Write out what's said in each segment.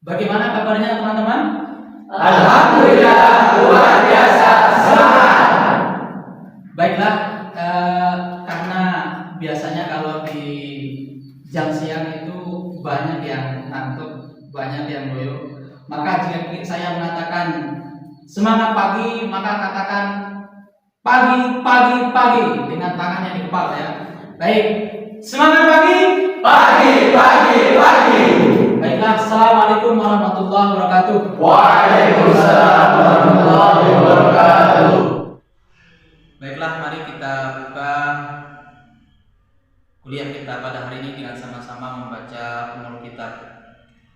Bagaimana kabarnya teman-teman? Alhamdulillah luar biasa, semangat. Baiklah, karena biasanya kalau di jam siang itu banyak yang ngantuk, banyak yang loyo. Maka jika saya mengatakan semangat pagi, maka katakan pagi, pagi, pagi dengan tangannya di kepala ya. Baik, semangat pagi, Pagi, pagi, pagi. Baiklah, assalamualaikum warahmatullahi wabarakatuh. Waalaikumsalam warahmatullahi wabarakatuh. Baiklah, mari kita buka kuliah kita pada hari ini dengan sama-sama membaca umul kitab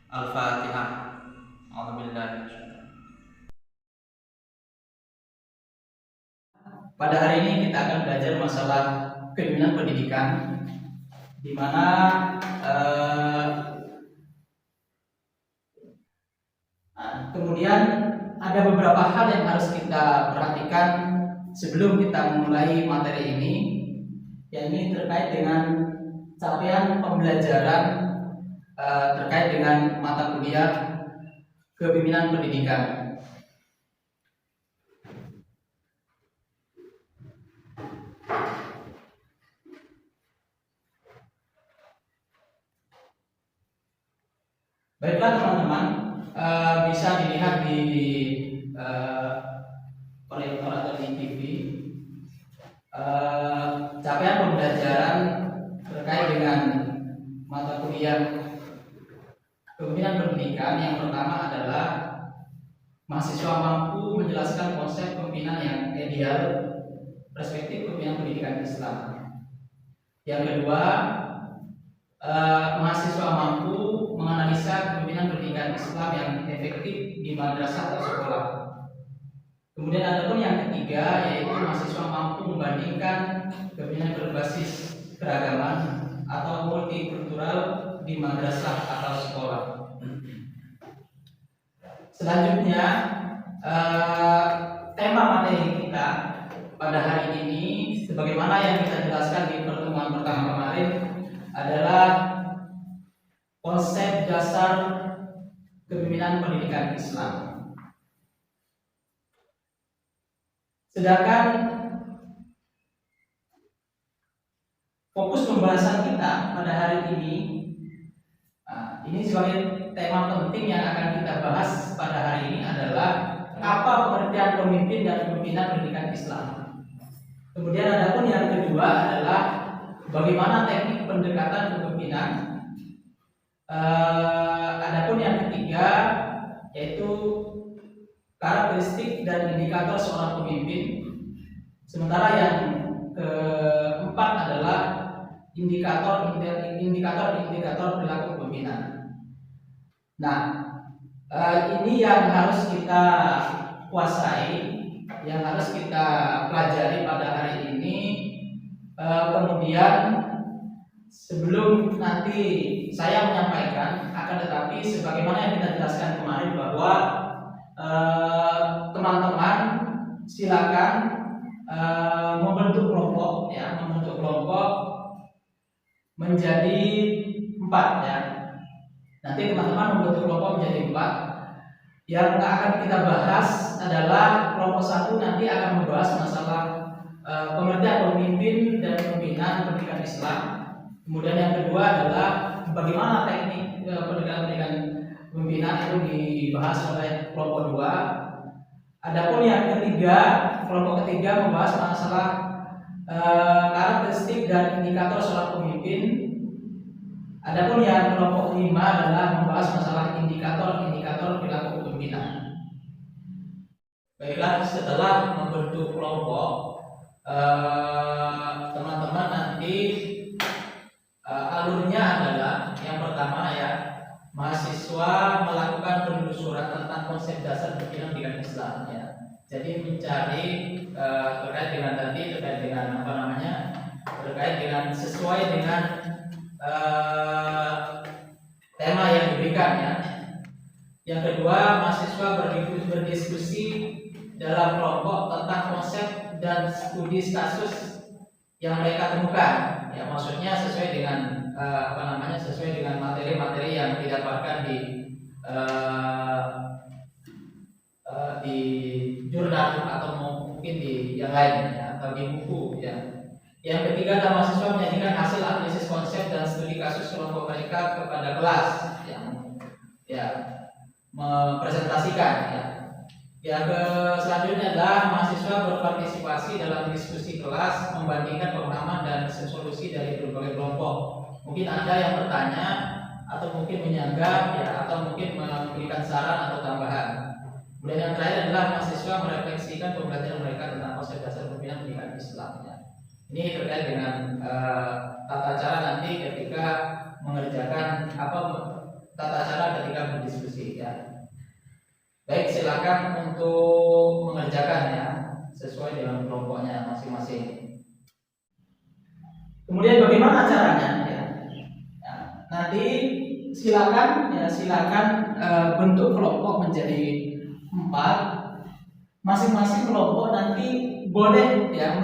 Al-Fatihah. Alhamdulillah. Pada hari ini kita akan belajar masalah kepemimpinan pendidikan, di mana kemudian ada beberapa hal yang harus kita perhatikan sebelum kita memulai materi ini, yakni terkait dengan capaian pembelajaran terkait dengan mata kuliah kepemimpinan pendidikan. Baiklah teman-teman, bisa dilihat di proyektor atau di TV capaian pembelajaran terkait dengan mata kuliah kepemimpinan pendidikan. Yang pertama adalah mahasiswa mampu menjelaskan konsep kepemimpinan yang ideal, perspektif kepemimpinan pendidikan Islam. Yang kedua, mahasiswa mampu menganalisa kepemimpinan pendidikan Islam yang efektif di madrasah atau sekolah. Kemudian ada pun yang ketiga, yaitu mahasiswa mampu membandingkan kepemimpinan berbasis keragaman atau multikultural di madrasah atau sekolah. Selanjutnya, tema materi kita pada hari ini, sebagaimana yang kita jelaskan di pertemuan pertama kemarin, adalah konsep dasar kepemimpinan pendidikan Islam. Sedangkan fokus pembahasan kita pada hari ini sebagai tema penting yang akan kita bahas pada hari ini adalah apa pengertian pemimpin dan kepemimpinan pendidikan Islam. Kemudian ada pun yang kedua adalah bagaimana teknik pendekatan kepemimpinan. Adapun yang ketiga yaitu karakteristik dan indikator seorang pemimpin. Sementara yang keempat adalah indikator perilaku kepemimpinan. Nah, ini yang harus kita kuasai, yang harus kita pelajari pada hari ini. Kemudian sebelum nanti saya menyampaikan, akan tetapi sebagaimana yang kita jelaskan kemarin bahwa teman-teman silakan membentuk kelompok menjadi 4 ya. Nanti teman-teman membentuk kelompok menjadi 4. Yang akan kita bahas adalah kelompok 1 nanti akan membahas masalah pengertian pemimpin dan pembinaan pendidikan Islam. Kemudian yang kedua adalah bagaimana teknik pendidikan pembinaan itu dibahas oleh kelompok 2. Adapun yang ketiga, kelompok ketiga membahas masalah karakteristik dan indikator seorang pemimpin. Adapun yang kelompok 5 adalah membahas masalah indikator perilaku kepemimpinan. Baiklah, setelah membentuk kelompok, teman-teman nanti alurnya adalah yang pertama ya, mahasiswa melakukan penelusuran tentang konsep dasar pendidikan Islam ya. Jadi mencari terkait dengan sesuai dengan tema yang diberikan ya. Yang kedua, mahasiswa berdiskusi dalam kelompok tentang konsep dan studi kasus yang mereka temukan ya, maksudnya sesuai dengan sesuai dengan materi-materi yang didapatkan di eh, di jurnal atau mungkin di yang lain ya, atau di buku ya. Yang ketiga adalah mahasiswa menyajikan hasil analisis konsep dan studi kasus kelompok mereka kepada kelas yang ya mempresentasikan ya. Yang selanjutnya adalah mahasiswa berpartisipasi dalam diskusi kelas, membandingkan pemahaman dan solusi dari berbagai kelompok. Mungkin ada yang bertanya atau mungkin menyanggah ya, atau mungkin memberikan saran atau tambahan. Kemudian yang terakhir adalah mahasiswa merefleksikan pembelajaran mereka tentang konsep dasar pemilihan pendidikan Islam ya. Ini terkait dengan tata cara nanti ketika mengerjakan tata cara ketika berdiskusi ya. Baik, silakan untuk mengerjakan ya sesuai dengan kelompoknya masing-masing. Kemudian bagaimana caranya ya? Ya, nanti silakan bentuk kelompok menjadi 4. Masing-masing kelompok nanti boleh ya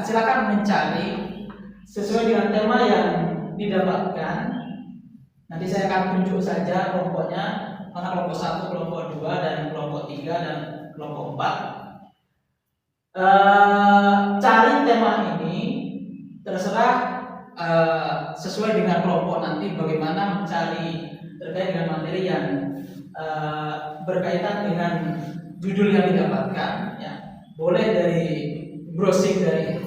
silakan mencari sesuai dengan tema yang didapatkan. Nanti saya akan tunjuk saja kelompoknya. Mana kelompok 1, kelompok 2, dan kelompok 3 dan kelompok 4. Cari tema ini terserah sesuai dengan kelompok nanti bagaimana mencari terkait dengan materi yang berkaitan dengan judul yang didapatkan ya. Boleh dari browsing dari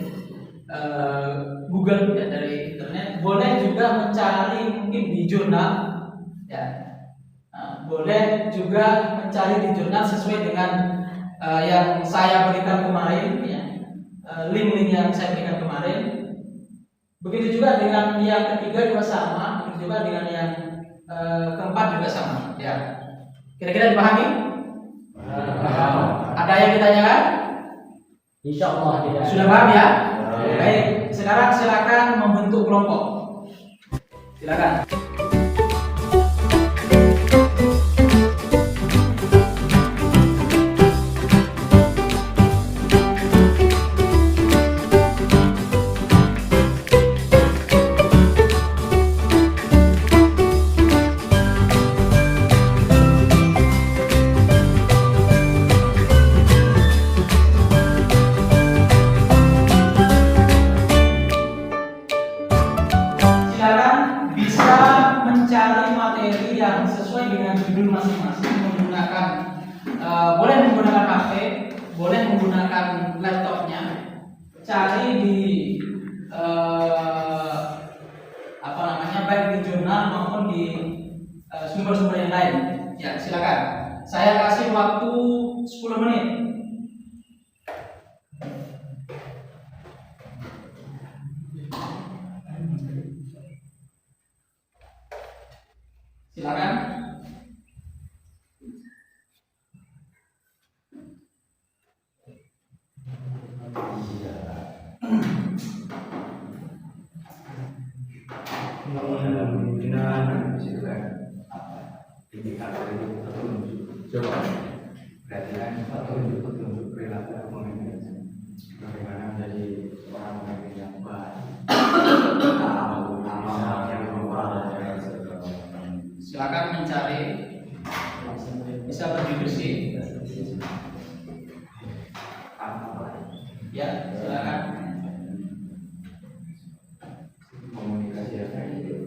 Google ya, dari internet. Boleh juga mencari mungkin di jurnal ya. Boleh juga mencari di jurnal sesuai dengan yang saya berikan kemarin ya, link-link yang saya berikan kemarin. Begitu juga dengan yang ketiga juga sama, begitu juga dengan yang keempat juga sama ya. Kira-kira dipahami? Ada yang ditanyakan? Insya Allah tidak. Sudah paham ya? Baik, sekarang silakan membentuk kelompok. Silakan. Boleh menggunakan HP, boleh menggunakan laptopnya. Cari di baik di jurnal maupun di sumber-sumber yang lain. Ya, silakan. Saya kasih waktu 10 menit. Silakan. Coba perhatikan petunjuk perilaku pemimpin bagaimana menjadi seorang pemimpin yang baik. Silakan mencari, bisa berdiskusi. Ya, silakan. Komunikasi efektif,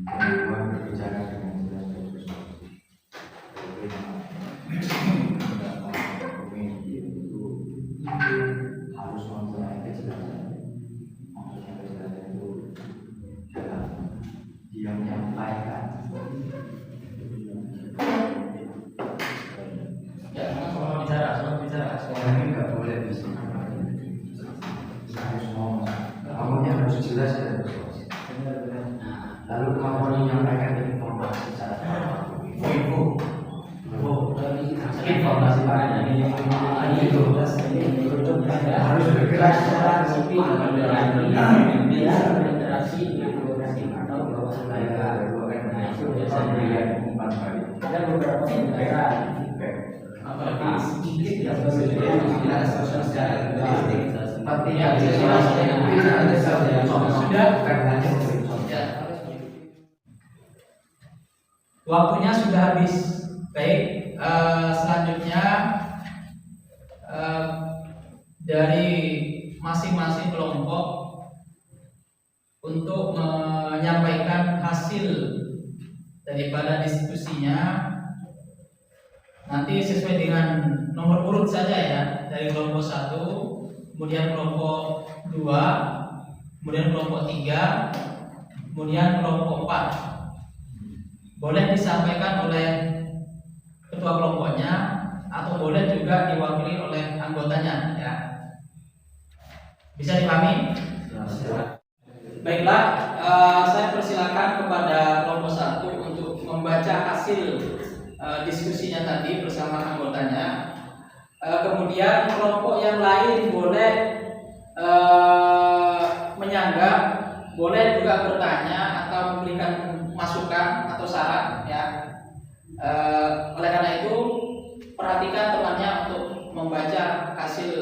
kemampuan berbicara dengan jelas dan persuasif. Pemimpin itu harus mempunyai kejelasan. Maksudnya kejelasan itu dalam dia menyampaikan. Ya, soal bicara. Orang ini nggak boleh bisa. Harus ngomong. Ngomongnya harus jelas dan persuasif. Lalu kemampuan menyampaikan informasi secara info informasi banyak harus bergerak secara ada beberapa negara Apalagi sedikit yang waktunya sudah habis. Baik, selanjutnya dari masing-masing kelompok untuk menyampaikan hasil daripada diskusinya nanti sesuai dengan nomor urut saja ya, dari kelompok 1, kemudian kelompok 2, kemudian kelompok 3, kemudian kelompok 4. Boleh disampaikan oleh ketua kelompoknya atau boleh juga diwakili oleh anggotanya ya. Bisa dipahami? Baiklah, saya persilakan kepada kelompok 1 untuk membaca hasil diskusinya tadi bersama anggotanya. Kemudian kelompok yang lain boleh menyanggah, boleh juga bertanya atau memberikan masukan atau saran ya. Oleh karena itu perhatikan temannya untuk membaca hasil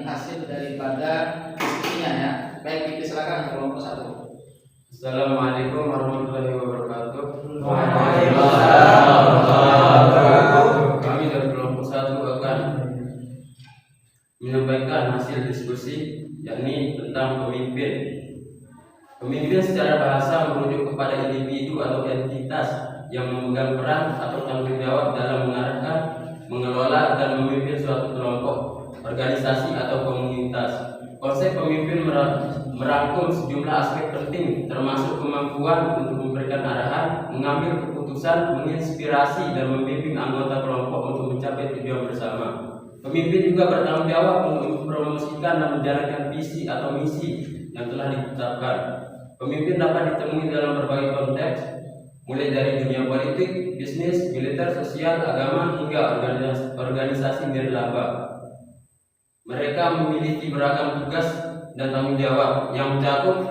hasil daripada diskusinya ya. Baik, silakan kelompok 1. Assalamualaikum warahmatullahi wabarakatuh. Waalaikumsalam warahmatullahi wabarakatuh. Kami dari kelompok 1 akan menyampaikan hasil diskusi, yakni tentang pemimpin. Pemimpin secara bahasa merujuk kepada individu atau entitas yang memegang peran atau tanggung jawab dalam mengarahkan, mengelola, dan memimpin suatu kelompok, organisasi, atau komunitas. Konsep pemimpin merangkum sejumlah aspek penting, termasuk kemampuan untuk memberikan arahan, mengambil keputusan, menginspirasi, dan membimbing anggota kelompok untuk mencapai tujuan bersama. Pemimpin juga bertanggung jawab untuk mempromosikan dan menjalankan visi atau misi yang telah ditetapkan. Pemimpin dapat ditemui dalam berbagai konteks, mulai dari dunia politik, bisnis, militer, sosial, agama, hingga organisasi nirlaba. Mereka memiliki beragam tugas dan tanggung jawab yang mencakup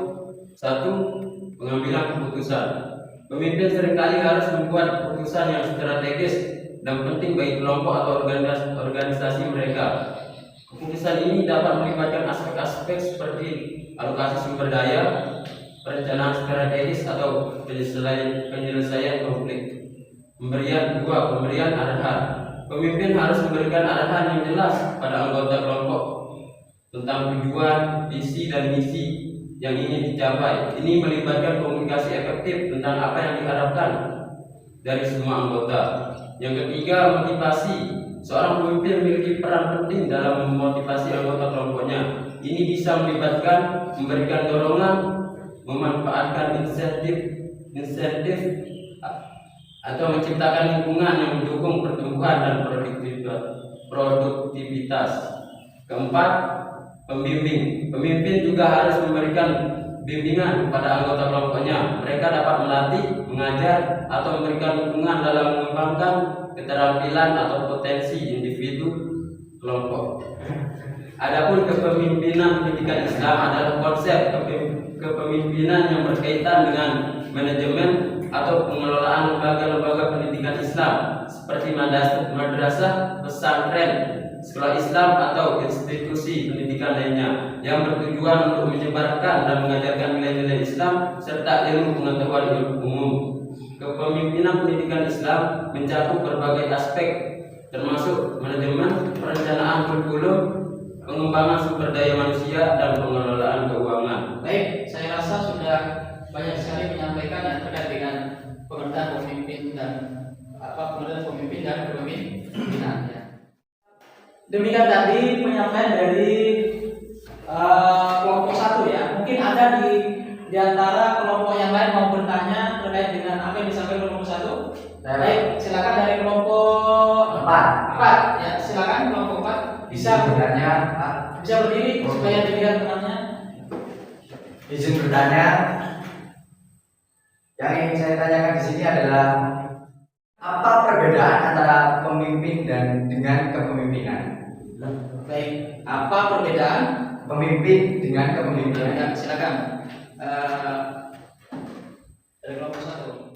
1. Pengambilan keputusan. Pemimpin seringkali harus membuat keputusan yang strategis dan penting bagi kelompok atau organisasi mereka. Keputusan ini dapat melibatkan aspek-aspek seperti alokasi sumber daya, perencanaan strategis, atau penyelesaian konflik. Pemberian arahan. Pemimpin harus memberikan arahan yang jelas pada anggota kelompok tentang tujuan, visi, dan misi yang ingin dicapai. Ini melibatkan komunikasi efektif tentang apa yang diharapkan dari semua anggota. Yang ketiga, motivasi. Seorang pemimpin memiliki peran penting dalam memotivasi anggota kelompoknya. Ini bisa melibatkan memberikan dorongan, memanfaatkan insentif atau menciptakan lingkungan yang mendukung pertumbuhan dan produktivitas. Keempat, pembimbing. Pemimpin juga harus memberikan bimbingan kepada anggota kelompoknya. Mereka dapat melatih, mengajar, atau memberikan dukungan dalam mengembangkan keterampilan atau potensi individu kelompok. Adapun kepemimpinan pendidikan Islam adalah konsep kepemimpinan yang berkaitan dengan manajemen atau pengelolaan lembaga-lembaga pendidikan Islam seperti madrasah, pesantren, sekolah Islam, atau institusi pendidikan lainnya yang bertujuan untuk menyebarkan dan mengajarkan nilai-nilai Islam serta ilmu pengetahuan umum. Kepemimpinan pendidikan Islam mencakup berbagai aspek termasuk manajemen, perencanaan kurikulum, pengembangan sumber daya manusia, dan pengelolaan keuangan. Baik, saya rasa sudah banyak sekali menyampaikan yang terkait dengan pengertian pemimpin dan pengertian pemimpin dan kepemimpinan ya. Demikian tadi penyampaian dari kelompok 1 ya. Mungkin ada di antara kelompok yang lain mau bertanya terkait dengan apa yang disampaikan kelompok 1. Baik, silakan dari kelompok 4 ya, silakan kelompok 4 bisa bertanya, Pak. Bisa berdiri supaya dilihat temannya. Izin bertanya. Yang ingin saya tanyakan di sini adalah apa perbedaan antara pemimpin dan dengan kepemimpinan? Baik, apa perbedaan pemimpin dengan kepemimpinan? Ya, silakan. Dari kelompok 1.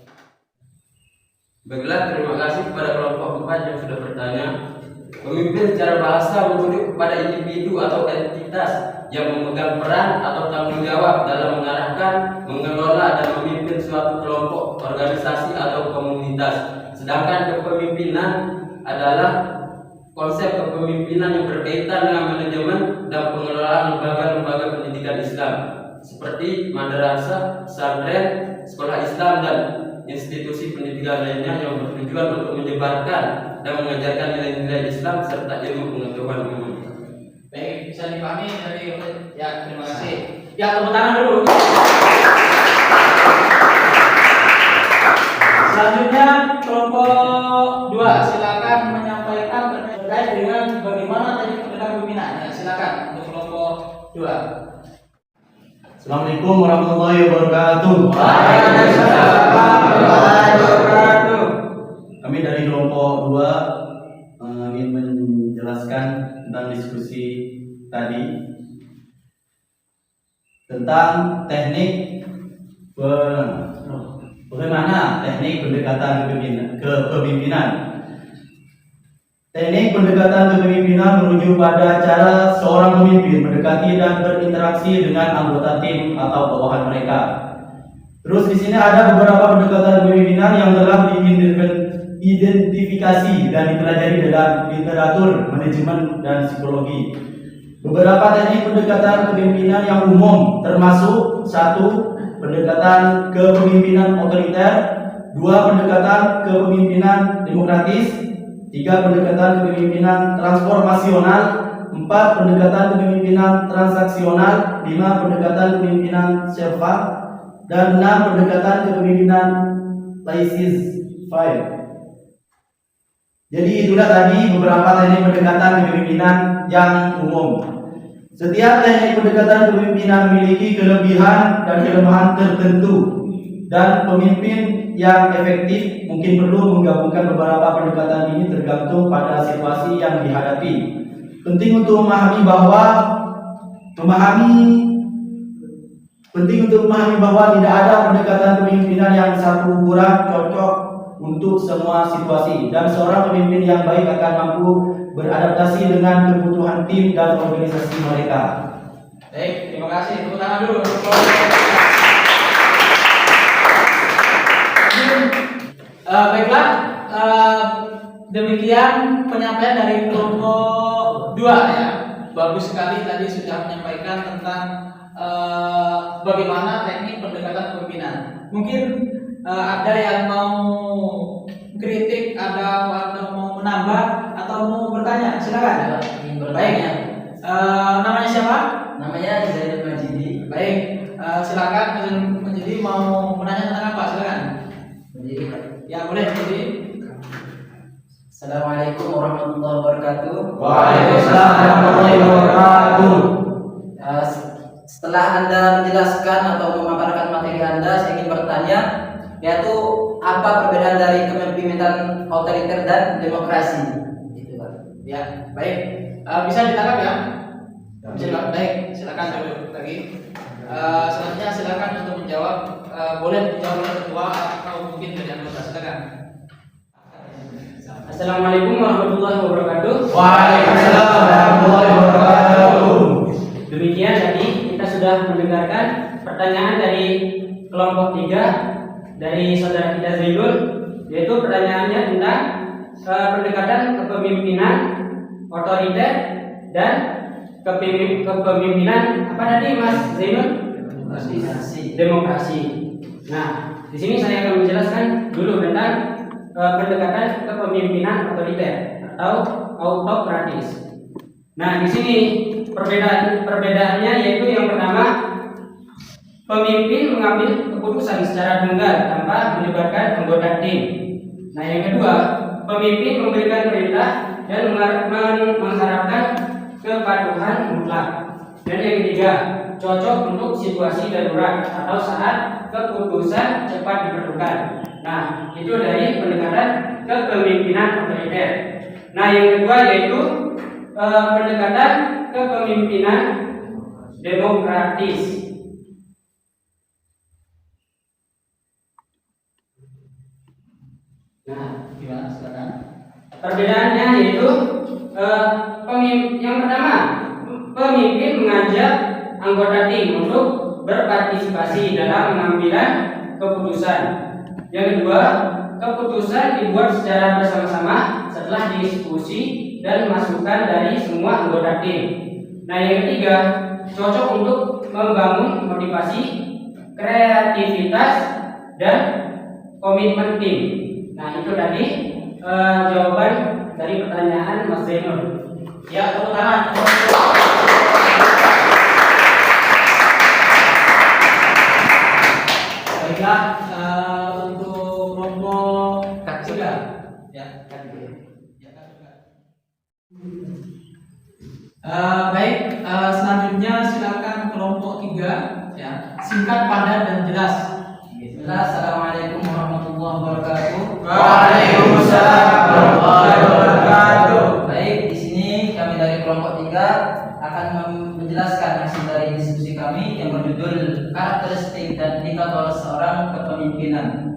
Baiklah, terima kasih kepada kelompok 4 yang sudah bertanya. Pemimpin secara bahasa merujuk kepada individu atau entitas yang memegang peran atau tanggung jawab dalam mengarahkan, mengelola, dan memimpin suatu kelompok, organisasi, atau komunitas. komunitas. Sedangkan kepemimpinan adalah konsep kepemimpinan yang berkaitan dengan manajemen dan pengelolaan lembaga-lembaga pendidikan Islam seperti madrasah, pesantren, sekolah Islam dan institusi pendidikan lainnya yang bertujuan untuk menyebarkan dan mengajarkan nilai-nilai Islam serta ilmu pengetahuan umum. Baik, bisa dipahami dari ya, terima kasih. Ya, tepuk tangan dulu. Selanjutnya kelompok 2, silakan menyampaikan terkait dengan bagaimana tadi pendidikan pembinaan. Ya, silakan untuk kelompok 2. Assalamualaikum warahmatullahi wabarakatuh. Waalaikumsalam warahmatullahi wabarakatuh. Kami dari kelompok 2 ingin menjelaskan tentang diskusi tadi tentang teknik bagaimana teknik pendekatan kepemimpinan. Teknik pendekatan kepemimpinan merujuk pada cara seorang pemimpin mendekati dan berinteraksi dengan anggota tim atau bawahan mereka. Terus di sini ada beberapa pendekatan kepemimpinan yang telah diidentifikasi dan dipelajari dalam literatur manajemen dan psikologi. Beberapa teknik pendekatan kepemimpinan yang umum termasuk 1. Pendekatan kepemimpinan otoriter, 2. Pendekatan kepemimpinan demokratis, 3. Pendekatan kepemimpinan transformasional, 4. Pendekatan kepemimpinan transaksional, 5. Pendekatan kepemimpinan serval, dan 6. Pendekatan kepemimpinan laissez-faire. Jadi itulah tadi beberapa teknik pendekatan kepemimpinan yang umum. Setiap teknik pendekatan kepemimpinan memiliki kelebihan dan kelemahan tertentu, dan pemimpin yang efektif mungkin perlu menggabungkan beberapa pendekatan ini tergantung pada situasi yang dihadapi. Penting untuk memahami bahwa tidak ada pendekatan kepemimpinan yang satu kurang cocok untuk semua situasi, dan seorang pemimpin yang baik akan mampu beradaptasi dengan kebutuhan tim dan organisasi mereka. Baik, terima kasih. Tepuk tangan dulu. Baiklah, demikian penyampaian dari kelompok 2 ya. Bagus sekali tadi sudah menyampaikan tentang bagaimana teknik pendekatan kepemimpinan. Mungkin ada yang mau kritik, ada yang mau menambah atau mau bertanya, silakan. Baik. Namanya siapa? Namanya Zainul Majidi. Baik, silakan Zainul Majidi mau menanya tentang apa? Silakan. Ya boleh. Jadi. Assalamualaikum warahmatullahi wabarakatuh. Waalaikumsalam warahmatullahi wabarakatuh. Setelah Anda menjelaskan atau memaparkan materi Anda, saya ingin bertanya, yaitu apa perbedaan dari kepemimpinan otoriter dan demokrasi? Gitu, Pak. Ya, baik. Bisa ditangkap ya? Silakan. Baik, silakan dulu lagi. Selanjutnya silakan untuk menjawab. Boleh menjawab oleh ketua atau mungkin dari anggota. Silakan. Assalamualaikum warahmatullahi wabarakatuh. Waalaikumsalam warahmatullahi wabarakatuh. Demikian tadi kita sudah mendengarkan pertanyaan dari kelompok 3 dari saudara kita Zainul, yaitu pertanyaannya tentang pendekatan kepemimpinan otoriter dan kepemimpinan apa tadi Mas Zainul? Demokrasi. Nah, di sini saya akan menjelaskan dulu tentang pendekatan kepemimpinan otoriter atau autokratis. Nah, di sini perbedaannya yaitu yang pertama, pemimpin mengambil keputusan secara tunggal tanpa melibatkan anggota tim. Nah, yang kedua, pemimpin memberikan perintah dan mengharapkan kepatuhan mutlak. Dan yang ketiga, cocok untuk situasi darurat atau saat keputusan cepat diperlukan. Nah, itu dari pendekatan kepemimpinan otoriter. Nah, yang kedua yaitu pendekatan kepemimpinan demokratis. Nah, Gimana? Silakan. perbedaannya yaitu yang pertama, pemimpin mengajak anggota tim untuk berpartisipasi dalam pengambilan keputusan. Yang kedua, keputusan dibuat secara bersama-sama setelah diskusi dan masukan dari semua anggota tim. Nah, yang ketiga, cocok untuk membangun motivasi, kreativitas, dan komitmen tim. Nah, itu tadi jawaban dari pertanyaan Mas Zainul. Ya, tepuk tangan. Baiklah, untuk kelompok ketiga, ya. Baik, selanjutnya silakan kelompok 3, ya. Singkat, padat, dan jelas. Bismillah, Assalamualaikum warahmatullahi wabarakatuh. Waalaikumsalam warahmatullahi wabarakatuh. Baik, di sini kami dari kelompok 3 akan menjelaskan hasil dari diskusi kami yang berjudul karakteristik dan indikator seorang kepemimpinan.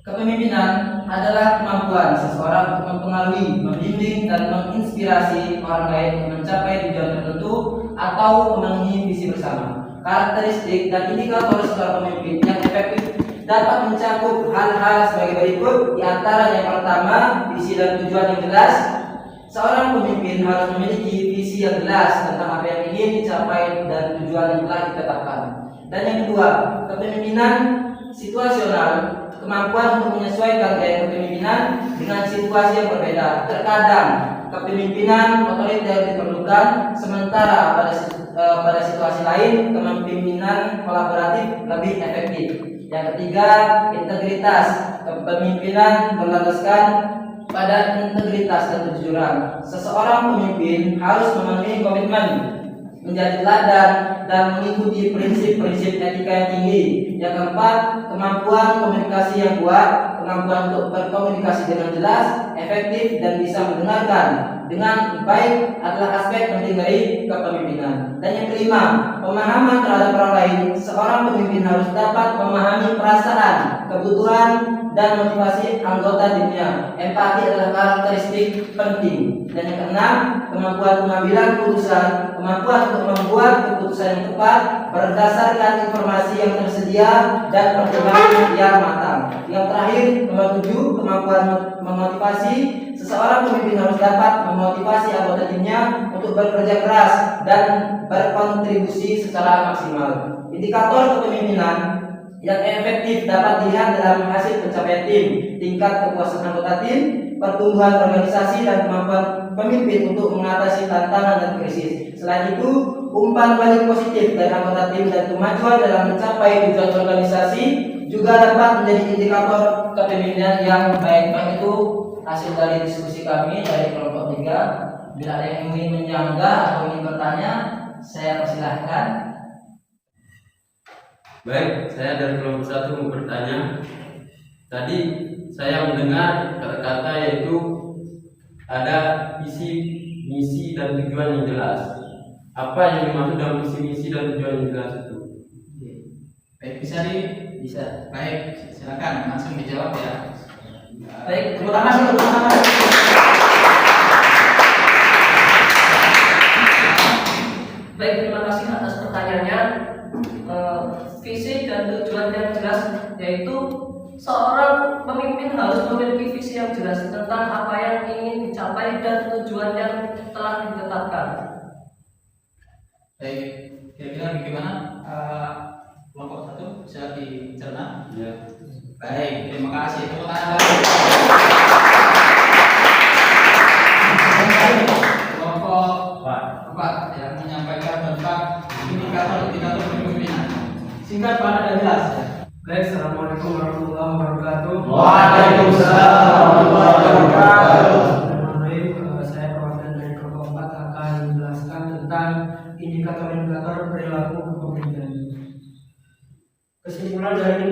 Kepemimpinan adalah kemampuan seseorang untuk mempengaruhi, membimbing, dan menginspirasi orang lain untuk mencapai tujuan tertentu atau memenuhi visi bersama. Karakteristik dan indikator seorang pemimpin yang efektif dapat mencakup hal-hal sebagai berikut. Di antara yang pertama, visi dan tujuan yang jelas. Seorang pemimpin harus memiliki visi yang jelas tentang apa yang ingin dicapai dan tujuan yang telah ditetapkan. Dan yang kedua, kepemimpinan situasional, kemampuan untuk menyesuaikan gaya kepemimpinan dengan situasi yang berbeda. Terkadang kepemimpinan otoriter diperlukan, sementara pada situasi lain kepemimpinan kolaboratif lebih efektif. Yang ketiga, integritas. Kepemimpinan berlandaskan pada integritas dan kejujuran. Seseorang pemimpin harus memenuhi komitmen, menjadi teladan, dan mengikuti prinsip-prinsip etika yang tinggi. Yang keempat, kemampuan komunikasi yang kuat, kemampuan untuk berkomunikasi dengan jelas, efektif, dan bisa mendengarkan dengan baik adalah aspek penting dari kepemimpinan. Dan yang kelima, pemahaman terhadap orang lain. Seorang pemimpin harus dapat memahami perasaan, kebutuhan, dan motivasi anggota timnya. Empati adalah karakteristik penting. Dan yang keenam, kemampuan pengambilan keputusan, kemampuan untuk membuat keputusan yang tepat berdasarkan informasi yang tersedia dan pertimbangan yang matang. Yang terakhir, nomor 7, kemampuan memotivasi. Seseorang pemimpin harus dapat memotivasi anggota timnya untuk bekerja keras dan berkontribusi secara maksimal. Indikator kepemimpinan yang efektif dapat dilihat dalam hasil pencapaian tim, tingkat kepuasan anggota tim, pertumbuhan organisasi, dan kemampuan pemimpin untuk mengatasi tantangan dan krisis. Selain itu, umpan balik positif dari anggota tim dan kemajuan dalam mencapai tujuan organisasi juga dapat menjadi indikator kepemimpinan yang baik. Itu hasil dari diskusi kami dari kelompok 3. Bila ada yang ingin menyanggah atau ingin bertanya, saya persilahkan. Baik, saya dari kelompok 1 mau bertanya. Tadi saya mendengar kata-kata yaitu ada visi, misi, dan tujuan yang jelas. Apa yang dimaksud dengan visi, misi, dan tujuan yang jelas itu? Baik, bisa. Baik, silakan langsung dijawab ya. Baik, Tepuk tangan dulu, tepuk tangan. Baik, terima kasih atas pertanyaannya. Visi dan tujuan yang jelas, yaitu seorang pemimpin harus memiliki visi yang jelas tentang apa yang ingin dicapai dan tujuan yang telah ditetapkan. Baik, kira-kira bagaimana kelompok 1 bisa dicerna? Ya. Baik, terima kasih. Tepuk tangan. Kelompok 4 yang menyampaikan tentang indikator kepemimpinan. Singkat, padat, dan jelas. Baik, Assalamualaikum warahmatullahi wabarakatuh. Waalaikumsalam warahmatullahi wabarakatuh. Saya perwakilan dari kelompok 4 akan menjelaskan tentang indikator-indikator perilaku kepemimpinan. Kesimpulan dari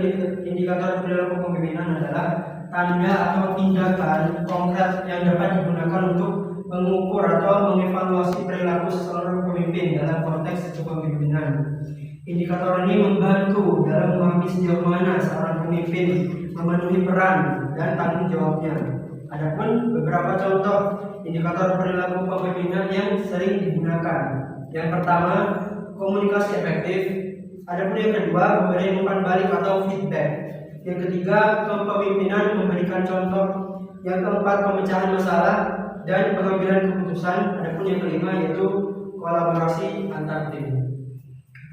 indikator perilaku kepemimpinan adalah tanda atau tindakan konkret yang dapat digunakan untuk mengukur atau mengevaluasi perilaku seseorang pemimpin dalam konteks kepemimpinan. Indikator ini membantu dalam memahami sejauh mana seorang pemimpin memenuhi peran dan tanggung jawabnya. Adapun beberapa contoh indikator perilaku kepemimpinan yang sering digunakan. Yang pertama, komunikasi efektif. Adapun yang kedua, memberi umpan balik atau feedback. Yang ketiga, kepemimpinan memberikan contoh. Yang keempat, pemecahan masalah dan pengambilan keputusan. Adapun yang kelima yaitu kolaborasi antar tim.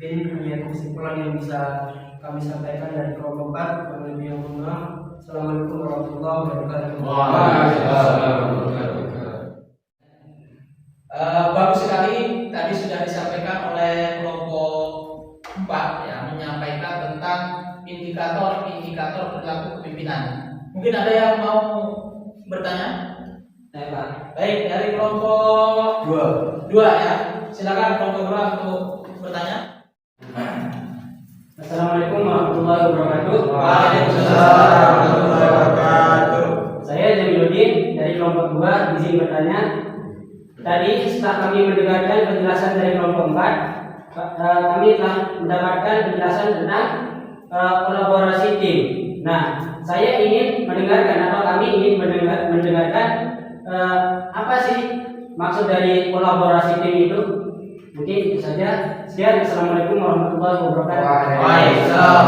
Ini hanya kesimpulan yang bisa kami sampaikan dari kelompok 4. Kurang lebih yang mohon maaf. Assalamualaikum warahmatullahi wabarakatuh. Bagus sekali tadi sudah disampaikan oleh kelompok 4 ya, menyampaikan tentang indikator-indikator perilaku kepemimpinan. Mungkin ada yang mau bertanya? Baik, dari kelompok 2 ya. Silakan kelompok 2 untuk bertanya. Assalamualaikum warahmatullahi wabarakatuh. Waalaikumsalam warahmatullahi wabarakatuh. Saya Jamiluddin dari kelompok 2 izin bertanya. Tadi setelah kami mendengarkan penjelasan dari kelompok 4, kami telah mendapatkan penjelasan tentang kolaborasi tim. Nah, saya ingin mendengarkan atau kami ingin mendengarkan apa sih maksud dari kolaborasi tim itu? Mungkin itu saja. Sekian. Assalamualaikum warahmatullahi wabarakatuh. Waalaikumsalam.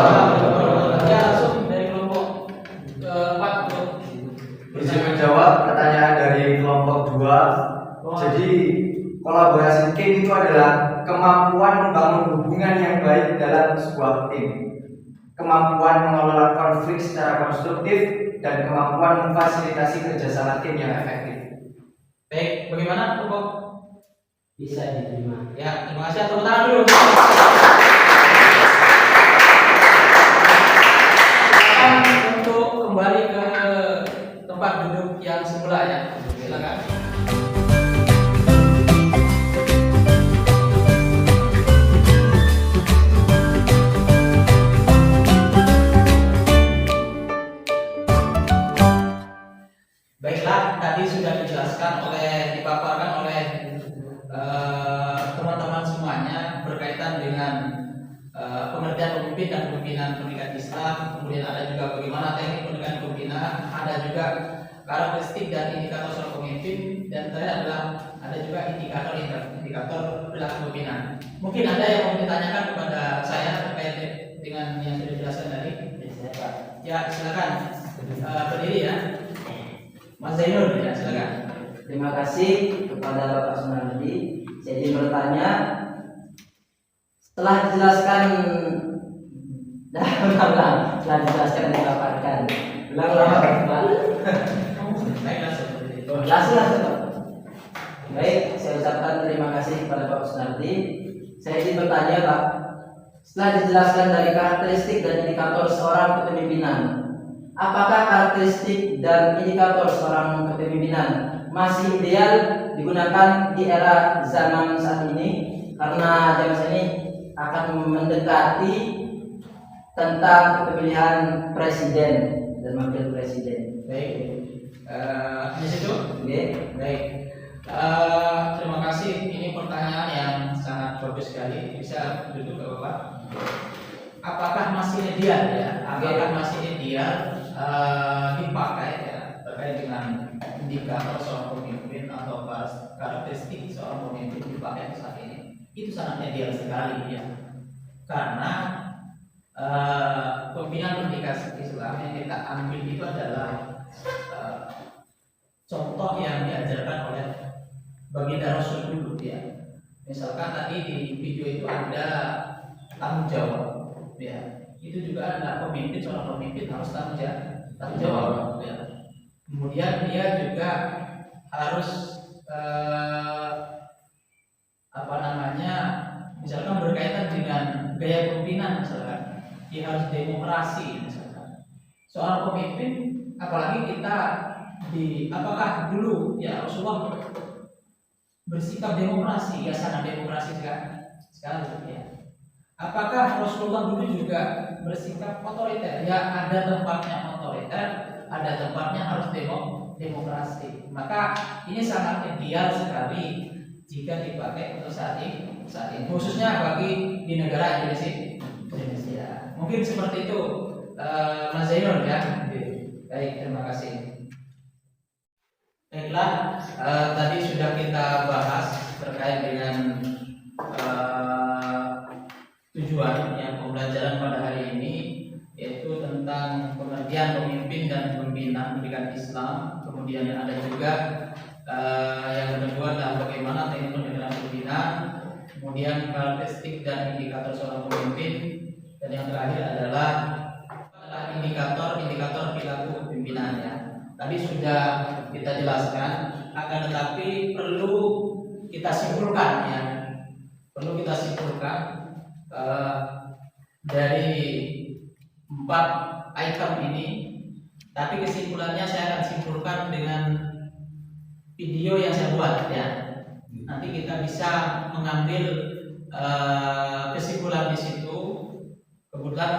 Ya, langsung dari kelompok 4 untuk Izin menjawab pertanyaan dari kelompok 2. Jadi kolaborasi tim itu adalah kemampuan membangun hubungan yang baik dalam sebuah tim, kemampuan mengelola konflik secara konstruktif, dan kemampuan memfasilitasi kerjasama tim yang efektif. Baik, bagaimana kelompok? Bisa diterima. Ya, terima kasih. Tepuk tangan dulu. Silakan untuk kembali ke tempat duduk yang semula ya. Silakan. Baiklah, tadi sudah dipaparkan oleh teman-teman semuanya berkaitan dengan pengertian pemimpin dan kepemimpinan pendidikan Islam. Kemudian ada juga bagaimana teknik pendidikan kepemimpinan, ada juga karakteristik dan indikator seorang pemimpin, dan terakhir adalah ada juga indikator perilaku kepemimpinan. Mungkin ada yang mau ditanyakan kepada saya terkait dengan yang sudah dijelaskan tadi. Ya, silakan berdiri ya. Mas Zainul ya, silakan. Terima kasih kepada Bapak Sunardi. Saya ingin bertanya, setelah dijelaskan setelah dijelaskan dan dipaparkan, Baiklah seperti itu. langsung. Baik, saya ucapkan terima kasih kepada Bapak Sunardi. Saya ingin bertanya, Pak, setelah dijelaskan dari karakteristik dan indikator seorang kepemimpinan, apakah karakteristik dan indikator seorang kepemimpinan masih ideal digunakan di era zaman saat ini? Karena zaman saat ini akan mendekati tentang pemilihan presiden dan wakil presiden. Baik, di situ. Oke. Baik. Terima kasih. Ini pertanyaan yang sangat bagus sekali. Bisa duduk ke Bapak. Apakah masih ideal ya? Apakah masih ideal dipakai ya terkait dengan indikator seorang pemimpin atau karakteristik seorang pemimpin dipakai saat ini? Itu sangat ideal sekali ya. Karena pemimpinan pendidikan Islam yang kita ambil itu adalah contoh yang diajarkan oleh baginda Rasul dulu ya. Misalkan tadi di video itu ada tanggung jawab ya. Itu juga adalah pemimpin, seorang pemimpin harus tanggung jawab ya. Kemudian dia juga harus misalkan berkaitan dengan gaya kepemimpinan, misalkan dia harus demokrasi misalkan. Seorang pemimpin, apalagi kita apakah dulu ya Rasulullah bersikap demokrasi, ya sangat demokrasi sekali ya. Apakah Rasulullah dulu juga bersikap otoriter? Ya ada tempatnya otoriter, ada tempatnya harus demokrasi. Maka ini sangat ideal sekali jika dipakai untuk saat ini, khususnya bagi di negara Indonesia. Mungkin seperti itu, Mas Zainul ya. Baik, terima kasih. Baiklah, tadi sudah kita bahas terkait dengan tujuan yang pembelajaran pada hari ini. yaitu tentang pengertian pemimpin dan pembina pendidikan Islam. Kemudian ada juga yang kedua adalah bagaimana teknik pendekatan pembinaan, kemudian karakteristik dan indikator seorang pemimpin, dan yang terakhir adalah indikator perilaku kepemimpinannya. Tadi sudah kita jelaskan, akan tetapi perlu kita simpulkan ya, dari 4 item ini. Tapi kesimpulannya saya akan simpulkan dengan video yang saya buat ya. Nanti kita bisa mengambil kesimpulan di situ. Kebetulan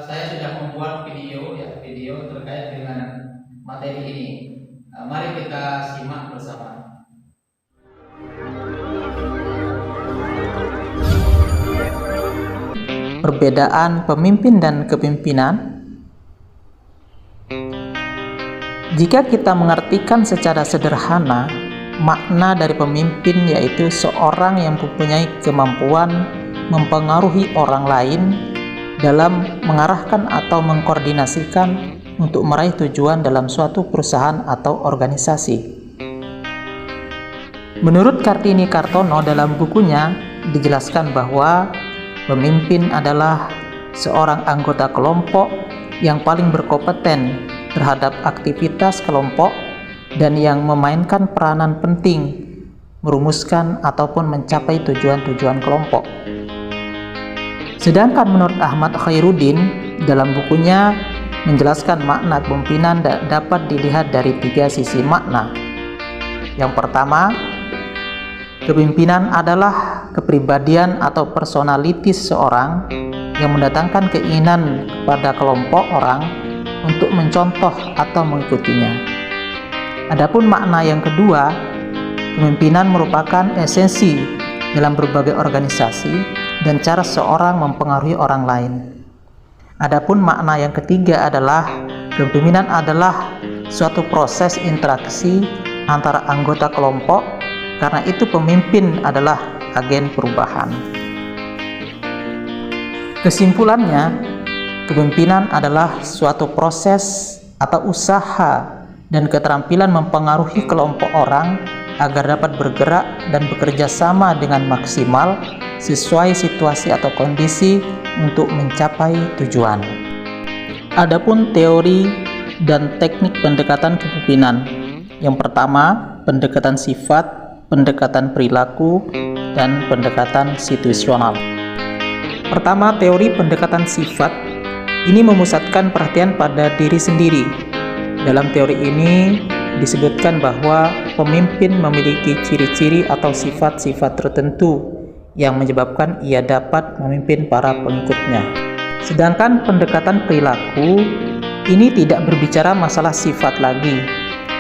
saya sudah membuat video terkait dengan materi ini. Mari kita simak bersama. Perbedaan pemimpin dan kepemimpinan. Jika kita mengartikan secara sederhana, makna dari pemimpin yaitu seorang yang mempunyai kemampuan mempengaruhi orang lain dalam mengarahkan atau mengkoordinasikan untuk meraih tujuan dalam suatu perusahaan atau organisasi. Menurut Kartini Kartono dalam bukunya dijelaskan bahwa pemimpin adalah seorang anggota kelompok yang paling berkompeten terhadap aktivitas kelompok dan yang memainkan peranan penting merumuskan ataupun mencapai tujuan-tujuan kelompok. Sedangkan menurut Ahmad Khairuddin dalam bukunya menjelaskan makna kepemimpinan dapat dilihat dari 3 sisi makna. Yang pertama, kepemimpinan adalah kepribadian atau personalitis seorang yang mendatangkan keinginan kepada kelompok orang untuk mencontoh atau mengikutinya. Adapun makna yang kedua, kepemimpinan merupakan esensi dalam berbagai organisasi dan cara seorang mempengaruhi orang lain. Adapun makna yang ketiga adalah kepemimpinan adalah suatu proses interaksi antara anggota kelompok. Karena itu pemimpin adalah agen perubahan. Kesimpulannya, kepemimpinan adalah suatu proses atau usaha dan keterampilan mempengaruhi kelompok orang agar dapat bergerak dan bekerja sama dengan maksimal sesuai situasi atau kondisi untuk mencapai tujuan. Adapun teori dan teknik pendekatan kepemimpinan. Yang pertama, pendekatan sifat, pendekatan perilaku, dan pendekatan situasional. Pertama, teori pendekatan sifat ini memusatkan perhatian pada diri sendiri. Dalam teori ini disebutkan bahwa pemimpin memiliki ciri-ciri atau sifat-sifat tertentu yang menyebabkan ia dapat memimpin para pengikutnya. Sedangkan pendekatan perilaku ini tidak berbicara masalah sifat lagi,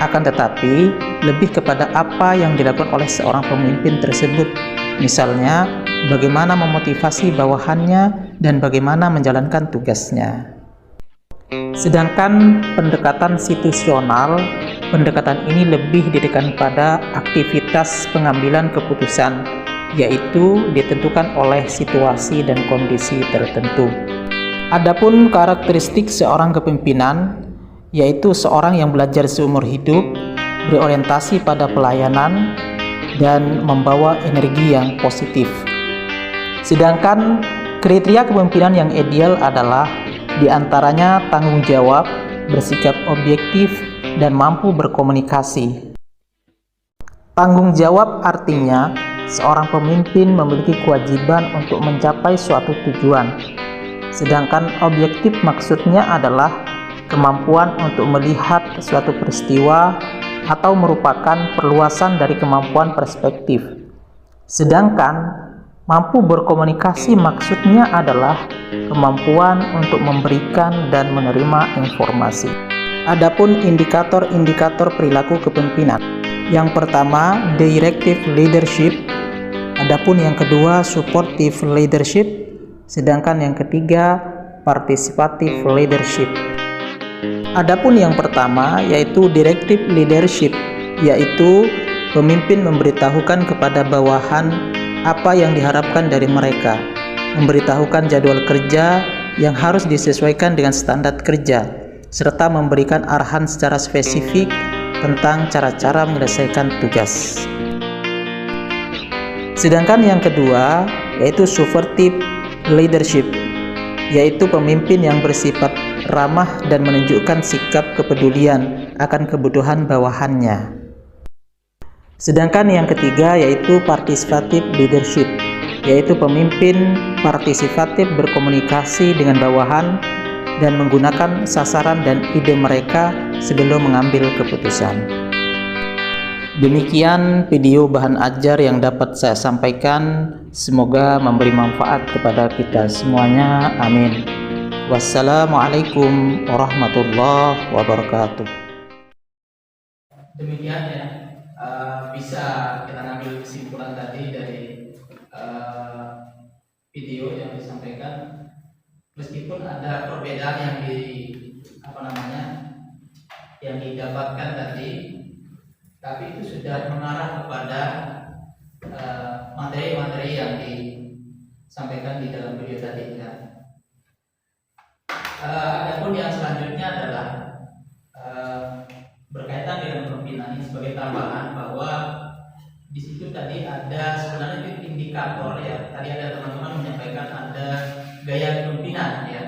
akan tetapi lebih kepada apa yang dilakukan oleh seorang pemimpin tersebut. Misalnya, bagaimana memotivasi bawahannya dan bagaimana menjalankan tugasnya. Sedangkan pendekatan situasional, pendekatan ini lebih ditekan pada aktivitas pengambilan keputusan, yaitu ditentukan oleh situasi dan kondisi tertentu. Adapun karakteristik seorang kepemimpinan, yaitu seorang yang belajar seumur hidup, berorientasi pada pelayanan, dan membawa energi yang positif. Sedangkan kriteria kepemimpinan yang ideal adalah diantaranya tanggung jawab, bersikap objektif, dan mampu berkomunikasi. Tanggung jawab artinya seorang pemimpin memiliki kewajiban untuk mencapai suatu tujuan. Sedangkan objektif maksudnya adalah kemampuan untuk melihat suatu peristiwa atau merupakan perluasan dari kemampuan perspektif. Sedangkan mampu berkomunikasi maksudnya adalah kemampuan untuk memberikan dan menerima informasi. Adapun indikator-indikator perilaku kepemimpinan. Yang pertama, directive leadership. Adapun yang kedua, supportive leadership. Sedangkan yang ketiga, participative leadership. Adapun yang pertama yaitu directive leadership, yaitu pemimpin memberitahukan kepada bawahan apa yang diharapkan dari mereka, memberitahukan jadwal kerja, yang harus disesuaikan dengan standar kerja, serta memberikan arahan secara spesifik tentang cara-cara menyelesaikan tugas. Sedangkan yang kedua yaitu subversive leadership, yaitu pemimpin yang bersifat ramah dan menunjukkan sikap kepedulian akan kebutuhan bawahannya. Sedangkan yang ketiga yaitu participative leadership, yaitu pemimpin partisipatif berkomunikasi dengan bawahan dan menggunakan sasaran dan ide mereka sebelum mengambil keputusan. Demikian video bahan ajar yang dapat saya sampaikan, semoga memberi manfaat kepada kita semuanya. Amin. Wassalamualaikum warahmatullahi wabarakatuh. Demikian ya, bisa kita ambil kesimpulan tadi dari video yang disampaikan. Meskipun ada perbedaan yang didapatkan tadi, tapi itu sudah mengarah kepada materi-materi yang disampaikan di dalam video tadi ya. Adapun yang selanjutnya adalah berkaitan dengan kepemimpinan ini sebagai tambahan, bahwa di situ tadi ada sebenarnya indikator ya. Tadi ada teman-teman menyampaikan ada gaya kepemimpinan ya.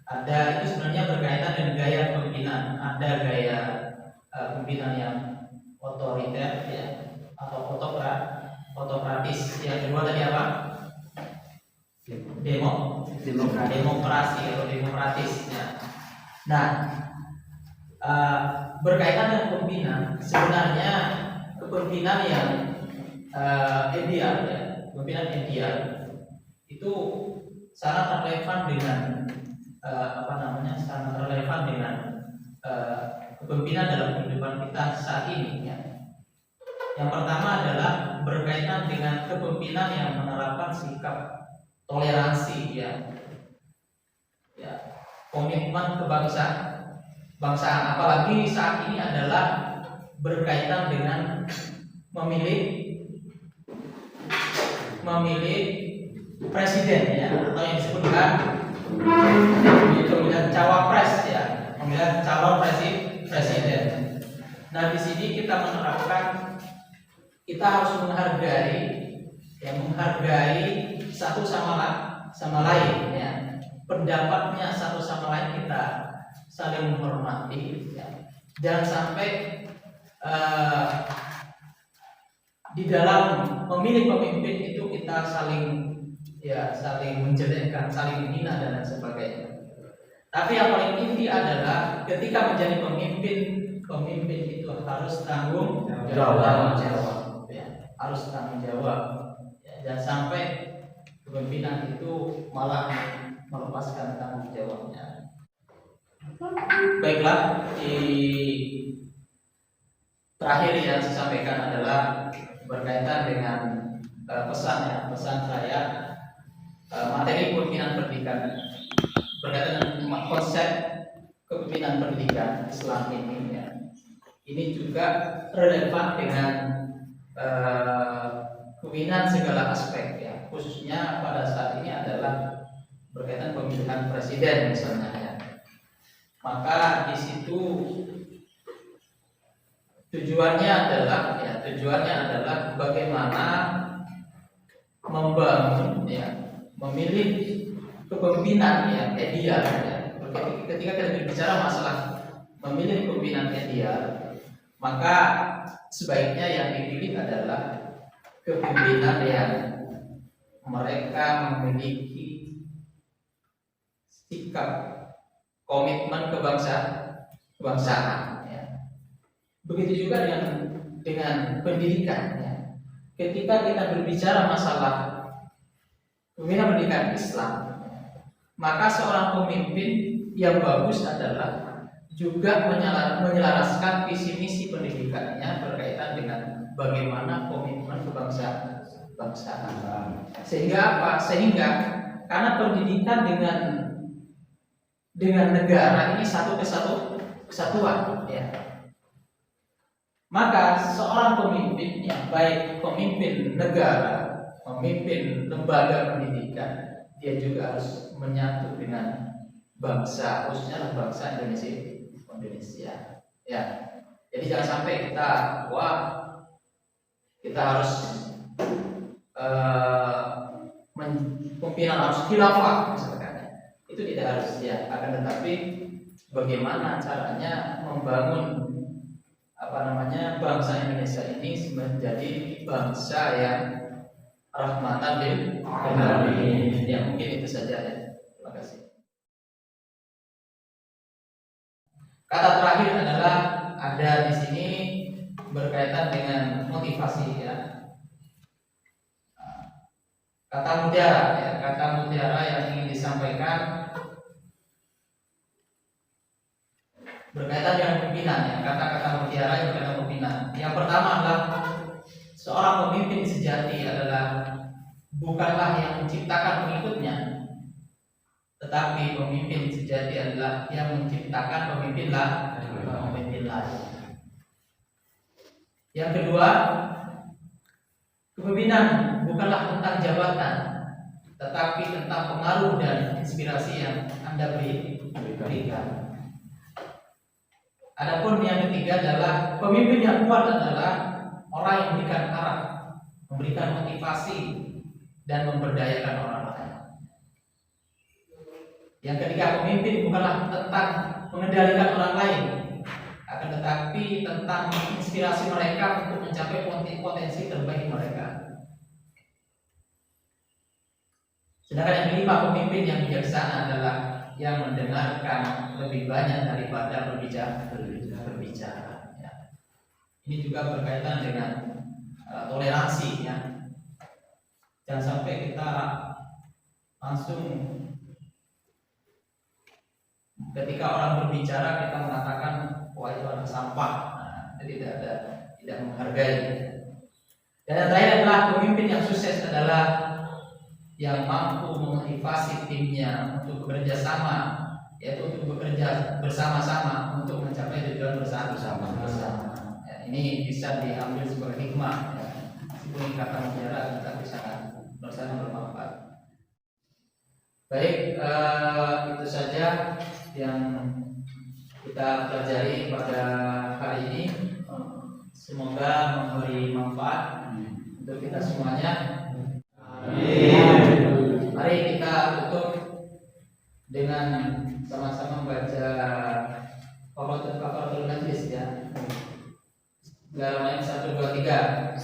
Ada itu sebenarnya berkaitan dengan gaya kepemimpinan. Ada gaya kepemimpinan yang otoriter ya, atau autokratis. Yang kedua tadi apa? Demokrasi atau demokratis ya. Nah, berkaitan dengan kepemimpinan, sebenarnya kepemimpinan yang ideal ya, kepemimpinan ideal itu sangat relevan dengan sangat relevan dengan kepemimpinan dalam kehidupan kita saat ini ya. Yang pertama adalah berkaitan dengan kepemimpinan yang menerapkan sikap toleransi ya, komitmen kebangsaan, apalagi saat ini adalah berkaitan dengan memilih presiden ya, atau yang disebutkan pemilihan cawapres ya, pemilihan calon presiden. Nah, di sini kita menerapkan, kita harus menghargai satu sama lain ya, pendapatnya satu sama lain kita saling menghormati ya. Jangan sampai di dalam memilih pemimpin itu kita saling menjelekkan, saling menghina dan lain sebagainya. Tapi yang paling inti adalah ketika menjadi pemimpin itu harus tanggung jawab ya, harus tanggung jawab ya. Jangan sampai kepemimpinan itu malah melepaskan tanggung jawabnya. Baiklah, terakhir yang saya sampaikan adalah berkaitan dengan pesan saya, materi kepemimpinan pendidikan, berkaitan dengan konsep kepemimpinan pendidikan Islam ini ya. Ini juga relevan dengan kepemimpinan segala aspek ya, khususnya pada saat ini adalah berkaitan pemilihan presiden misalnya ya. Maka di situ tujuannya adalah bagaimana membangun ya, memilih kepemimpinan yang ideal ya. Ketika kita berbicara masalah memilih kepemimpinan ideal, maka sebaiknya yang dipilih adalah kepemimpinan yang mereka memiliki sikap komitmen kebangsaan ya. Begitu juga dengan pendidikan ya. Ketika kita berbicara masalah kepemimpinan pendidikan Islam, maka seorang pemimpin yang bagus adalah juga menyelaraskan visi misi pendidikannya berkaitan dengan bagaimana komitmen kebangsaan. Sehingga apa? Sehingga karena pendidikan dengan negara ini satu kesatuan ya. Maka seorang pemimpin yang baik, pemimpin negara, pemimpin lembaga pendidikan, dia juga harus menyatu dengan bangsa, khususnya bangsa Indonesia. Ya, jadi jangan sampai kita harus pimpinan harus khilafah misalkan. Itu tidak harus ya. Akan tetapi bagaimana caranya membangun bangsa Indonesia ini menjadi bangsa yang rahmatan lil alamin. Ya, mungkin itu saja ya. Terima kasih. Kata terakhir adalah ada di sini berkaitan dengan motivasi ya. Kata mutiara yang ingin disampaikan berkaitan dengan pimpinan ya. Kata-kata mutiara yang berkaitan dengan pimpinan. Yang pertama adalah seorang pemimpin sejati adalah bukanlah yang menciptakan pengikutnya, tetapi pemimpin sejati adalah yang menciptakan pemimpin lain. Yang kedua, kepemimpinan bukanlah tentang jabatan, tetapi tentang pengaruh dan inspirasi yang Anda berikan. Adapun yang ketiga adalah pemimpin yang kuat adalah orang yang memberikan arah, memberikan motivasi dan memberdayakan orang lain. Yang ketiga, pemimpin bukanlah tentang mengendalikan orang lain, akan tetapi tentang menginspirasi mereka untuk mencapai potensi terbaik mereka. Sedangkan yang kelima, pemimpin yang bijaksana adalah yang mendengarkan lebih banyak daripada berbicara. Ya. Ini juga berkaitan dengan toleransi. Ya. Jangan sampai kita langsung ketika orang berbicara kita mengatakan wah itu adalah sampah. Nah, tidak menghargai. Dan yang terakhir adalah pemimpin yang sukses adalah yang mampu memotivasi timnya untuk bekerja sama, yaitu untuk bekerja bersama-sama untuk mencapai tujuan bersama. Ya, ini bisa diambil sebagai hikmah. Ya. Meskipun kata mutiara tetapi sangat bermanfaat. Baik, itu saja yang kita pelajari pada hari ini. Semoga memberi manfaat untuk kita semuanya. Amin. Mari kita tutup dengan sama-sama membaca Kafaratul Majlis ya. Bismillahirrahmanirrahim. 1, 2, 3.